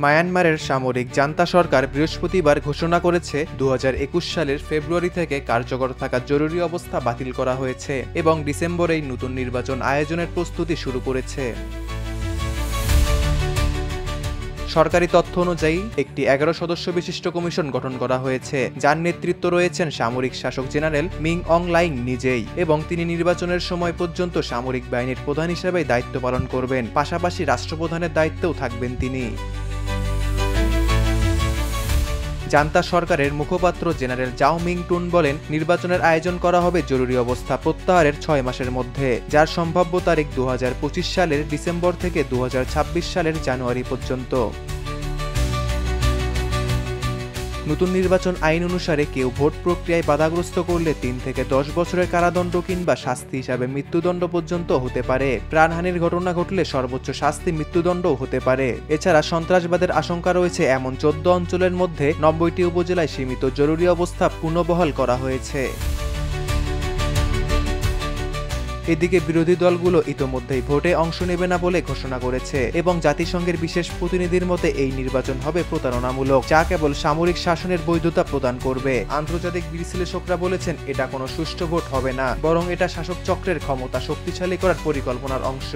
মায়ানমারের সামরিক জান্তা সরকার বৃহস্পতিবার ঘোষণা করেছে 2021 সালের ফেব্রুয়ারি থেকে কার্যকর থাকা জরুরি অবস্থা বাতিল করা হয়েছে এবং ডিসেম্বরেই নতুন নির্বাচন আয়োজনের প্রস্তুতি শুরু করেছে। সরকারি তথ্য অনুযায়ী একটি 11 সদস্য বিশিষ্ট কমিশন গঠন করা হয়েছে, যার নেতৃত্ব রয়েছেন সামরিক শাসক জেনারেল মিং অং লাইং নিজেই, এবং তিনি নির্বাচনের সময় পর্যন্ত সামরিক বাহিনীর প্রধান হিসেবে দায়িত্ব পালন করবেন। পাশাপাশি রাষ্ট্রপ্রধানের দায়িত্বেও থাকবেন তিনি। জান্তা সরকারের মুখপাত্র জেনারেল জাও মিং টুন বলেন, নির্বাচনের আয়োজন করা হবে জরুরি অবস্থা প্রত্যাহারের 6 মাসের মধ্যে, যার সম্ভাব্য তারিখ 2025 সালের ডিসেম্বর থেকে 2026 সালের জানুয়ারি পর্যন্ত। নতুন নির্বাচন আইন অনুসারে কেউ ভোট প্রক্রিয়ায় বাধাগ্রস্ত করলে 3 থেকে 10 বছরের কারাদণ্ড কিংবা শাস্তি হিসাবে মৃত্যুদণ্ড পর্যন্ত হতে পারে। প্রাণহানির ঘটনা ঘটলে সর্বোচ্চ শাস্তি মৃত্যুদণ্ডও হতে পারে। এছাড়া সন্ত্রাসবাদের আশঙ্কা রয়েছে এমন 14 অঞ্চলের মধ্যে 90টি উপজেলায় সীমিত জরুরি অবস্থা পুনর্বহাল করা হয়েছে। এদিকে বিরোধী দলগুলো ইতোমধ্যেই ভোটে অংশ নেবে না বলে ঘোষণা করেছে এবং জাতিসংঘের বিশেষ প্রতিনিধির মতে এই নির্বাচন হবে প্রতারণামূলক, যা কেবল সামরিক শাসনের বৈধতা প্রদান করবে। আন্তর্জাতিক বিশ্লেষকরা বলেছেন, এটা কোনো সুষ্ঠু ভোট হবে না, বরং এটা শাসক চক্রের ক্ষমতা শক্তিশালী করার পরিকল্পনার অংশ।